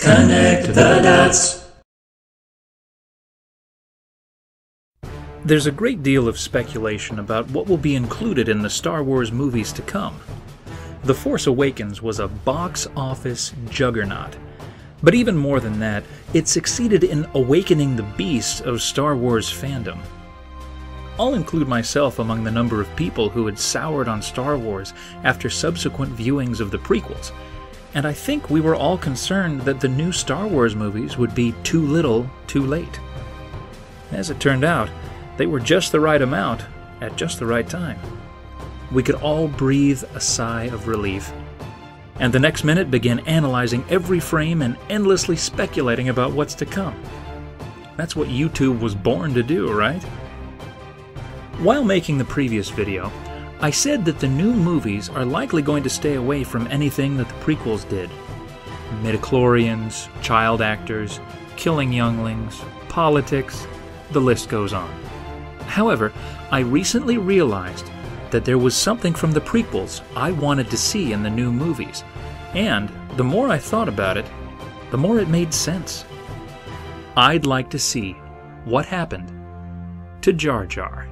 Connect the dots. There's a great deal of speculation about what will be included in the Star Wars movies to come. The Force Awakens was a box office juggernaut. But even more than that, it succeeded in awakening the beast of Star Wars fandom. I'll include myself among the number of people who had soured on Star Wars after subsequent viewings of the prequels, and I think we were all concerned that the new Star Wars movies would be too little, too late. As it turned out, they were just the right amount, at just the right time. We could all breathe a sigh of relief, and the next minute began analyzing every frame and endlessly speculating about what's to come. That's what YouTube was born to do, right? While making the previous video, I said that the new movies are likely going to stay away from anything that the prequels did. Midichlorians, child actors, killing younglings, politics, the list goes on. However, I recently realized that there was something from the prequels I wanted to see in the new movies, and the more I thought about it, the more it made sense. I'd like to see what happened to Jar Jar.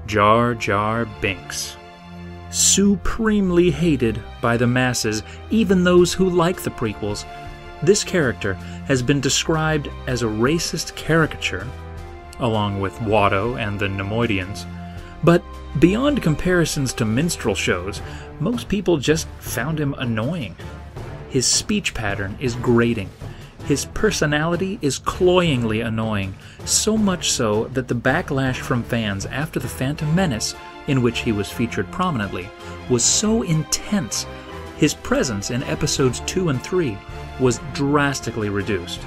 Jar Jar Binks. Supremely hated by the masses, even those who like the prequels, this character has been described as a racist caricature, along with Watto and the Nemoidians. But beyond comparisons to minstrel shows, most people just found him annoying. His speech pattern is grating. His personality is cloyingly annoying, so much so that the backlash from fans after The Phantom Menace, in which he was featured prominently, was so intense, his presence in episodes 2 and 3 was drastically reduced.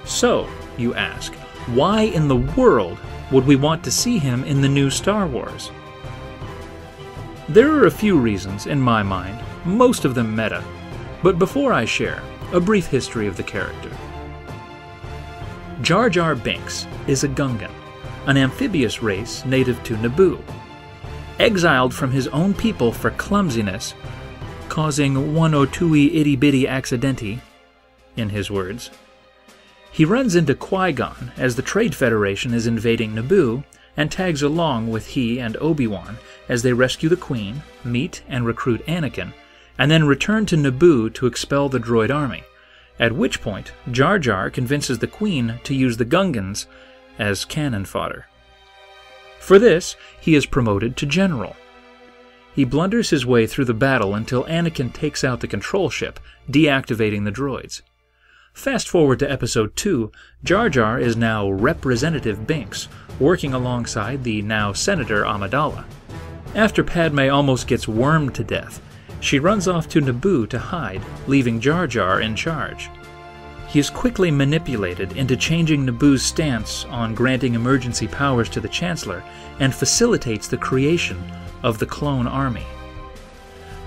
So, you ask, why in the world would we want to see him in the new Star Wars? There are a few reasons, in my mind, most of them meta, but before I share, a brief history of the character. Jar Jar Binks is a Gungan, an amphibious race native to Naboo. Exiled from his own people for clumsiness, causing one or two itty-bitty accidenti, in his words, he runs into Qui-Gon as the Trade Federation is invading Naboo and tags along with he and Obi-Wan as they rescue the Queen, meet and recruit Anakin, and then return to Naboo to expel the droid army, at which point Jar Jar convinces the Queen to use the Gungans as cannon fodder. For this, he is promoted to General. He blunders his way through the battle until Anakin takes out the control ship, deactivating the droids. Fast forward to Episode 2, Jar Jar is now Representative Binks, working alongside the now Senator Amidala. After Padme almost gets wormed to death, she runs off to Naboo to hide, leaving Jar Jar in charge. He is quickly manipulated into changing Naboo's stance on granting emergency powers to the Chancellor and facilitates the creation of the Clone Army.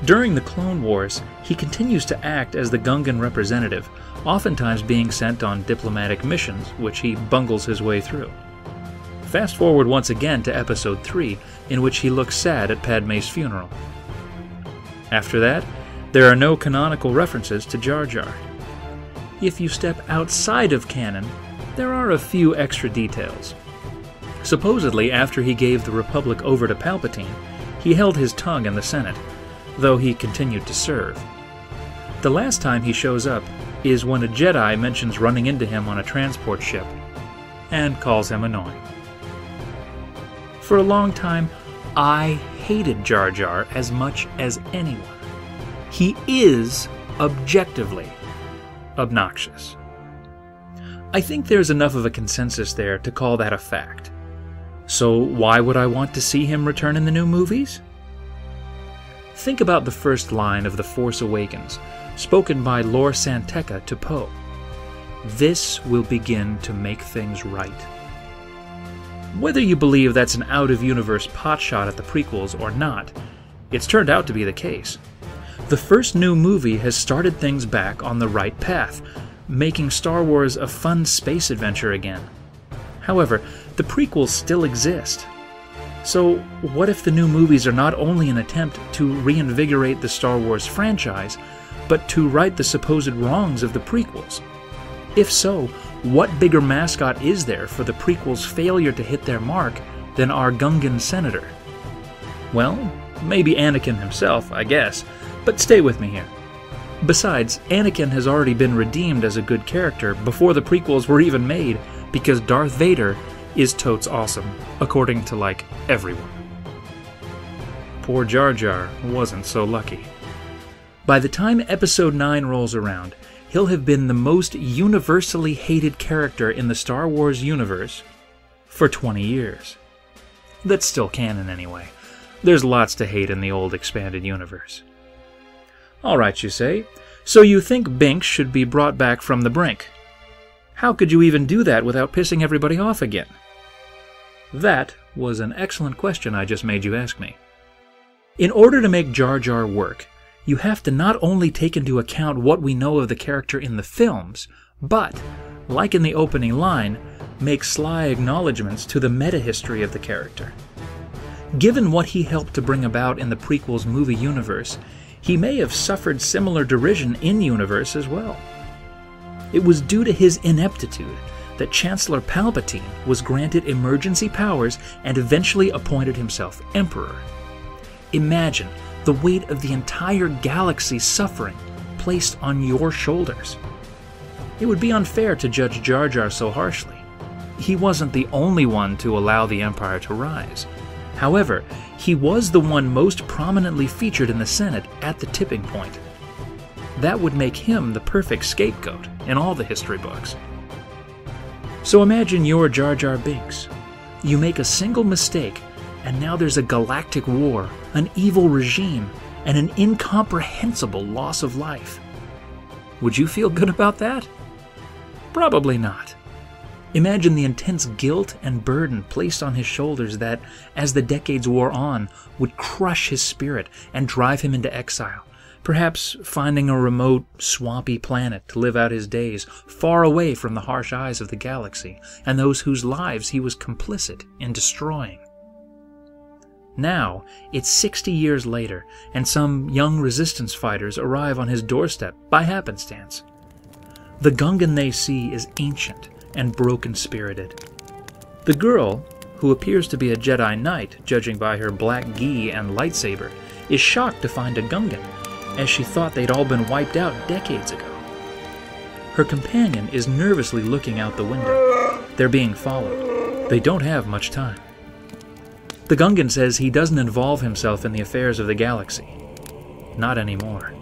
During the Clone Wars, he continues to act as the Gungan representative, oftentimes being sent on diplomatic missions, which he bungles his way through. Fast forward once again to Episode 3, in which he looks sad at Padme's funeral. After that, there are no canonical references to Jar Jar. If you step outside of canon, there are a few extra details. Supposedly, after he gave the Republic over to Palpatine, he held his tongue in the Senate, though he continued to serve. The last time he shows up is when a Jedi mentions running into him on a transport ship, and calls him annoying. For a long time, I hated Jar Jar as much as anyone. He is objectively obnoxious. I think there's enough of a consensus there to call that a fact. So why would I want to see him return in the new movies? Think about the first line of The Force Awakens, spoken by Lor San Tekka to Poe. "This will begin to make things right." Whether you believe that's an out-of-universe potshot at the prequels or not, it's turned out to be the case. The first new movie has started things back on the right path, making Star Wars a fun space adventure again. However, the prequels still exist. So what if the new movies are not only an attempt to reinvigorate the Star Wars franchise, but to right the supposed wrongs of the prequels. If so, what bigger mascot is there for the prequels' failure to hit their mark than our Gungan senator? Well, maybe Anakin himself, I guess, but stay with me here. Besides, Anakin has already been redeemed as a good character before the prequels were even made, because Darth Vader is totes awesome, according to, like, everyone. Poor Jar Jar wasn't so lucky. By the time Episode 9 rolls around, he'll have been the most universally hated character in the Star Wars universe for 20 years. That's still canon anyway. There's lots to hate in the old expanded universe. Alright, you say, so you think Binks should be brought back from the brink. How could you even do that without pissing everybody off again? That was an excellent question I just made you ask me. In order to make Jar Jar work, you have to not only take into account what we know of the character in the films, but, like in the opening line, make sly acknowledgments to the meta-history of the character. Given what he helped to bring about in the prequels movie universe, he may have suffered similar derision in-universe as well. It was due to his ineptitude that Chancellor Palpatine was granted emergency powers and eventually appointed himself Emperor. Imagine the weight of the entire galaxy's suffering placed on your shoulders. It would be unfair to judge Jar Jar so harshly. He wasn't the only one to allow the Empire to rise. However, he was the one most prominently featured in the Senate at the tipping point. That would make him the perfect scapegoat in all the history books. So imagine you're Jar Jar Binks. You make a single mistake, and now there's a galactic war, an evil regime, and an incomprehensible loss of life. Would you feel good about that? Probably not. Imagine the intense guilt and burden placed on his shoulders that, as the decades wore on, would crush his spirit and drive him into exile, perhaps finding a remote, swampy planet to live out his days far away from the harsh eyes of the galaxy and those whose lives he was complicit in destroying. Now, it's 60 years later, and some young resistance fighters arrive on his doorstep by happenstance. The Gungan they see is ancient and broken-spirited. The girl, who appears to be a Jedi Knight, judging by her black gi and lightsaber, is shocked to find a Gungan, as she thought they'd all been wiped out decades ago. Her companion is nervously looking out the window. They're being followed. They don't have much time. The Gungan says he doesn't involve himself in the affairs of the galaxy. Not anymore.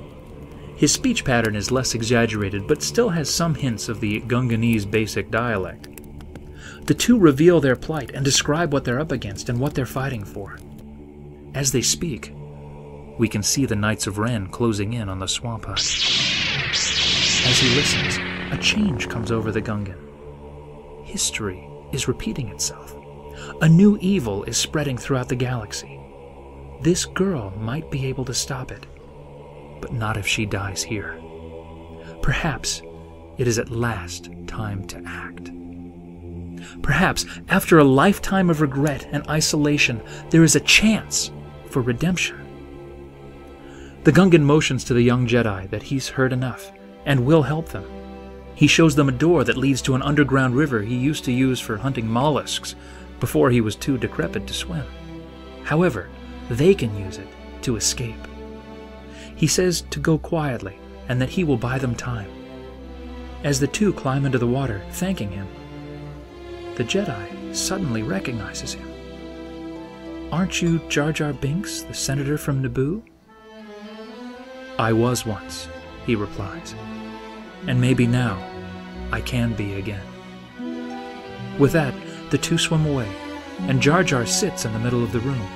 His speech pattern is less exaggerated, but still has some hints of the Gunganese basic dialect. The two reveal their plight and describe what they're up against and what they're fighting for. As they speak, we can see the Knights of Ren closing in on the swamp hut. As he listens, a change comes over the Gungan. History is repeating itself. A new evil is spreading throughout the galaxy. This girl might be able to stop it, but not if she dies here. Perhaps it is at last time to act. Perhaps, after a lifetime of regret and isolation, there is a chance for redemption. The Gungan motions to the young Jedi that he's heard enough and will help them. He shows them a door that leads to an underground river he used to use for hunting mollusks before he was too decrepit to swim. However, they can use it to escape. He says to go quietly and that he will buy them time. As the two climb into the water, thanking him, the Jedi suddenly recognizes him. "Aren't you Jar Jar Binks, the senator from Naboo?" "I was once," he replies, "and maybe now I can be again." With that, the two swim away, and Jar Jar sits in the middle of the room,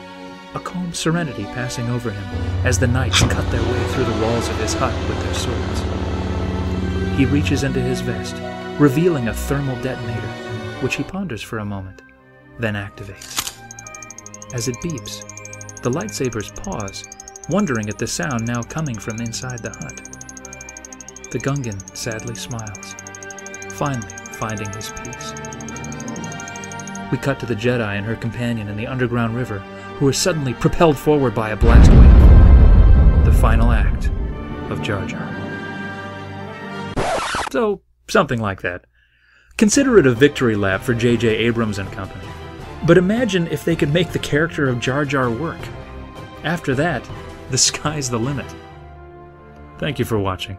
a calm serenity passing over him as the knights cut their way through the walls of his hut with their swords. He reaches into his vest, revealing a thermal detonator, which he ponders for a moment, then activates. As it beeps, the lightsabers pause, wondering at the sound now coming from inside the hut. The Gungan sadly smiles, finally finding his peace. We cut to the Jedi and her companion in the underground river, who are suddenly propelled forward by a blast wave. The final act of Jar Jar. So, something like that. Consider it a victory lap for J.J. Abrams and company. But imagine if they could make the character of Jar Jar work. After that, the sky's the limit. Thank you for watching.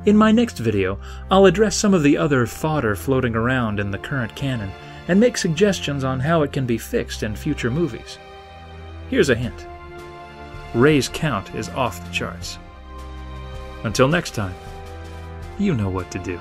In my next video, I'll address some of the other fodder floating around in the current canon and make suggestions on how it can be fixed in future movies. Here's a hint. Rey's count is off the charts. Until next time, you know what to do.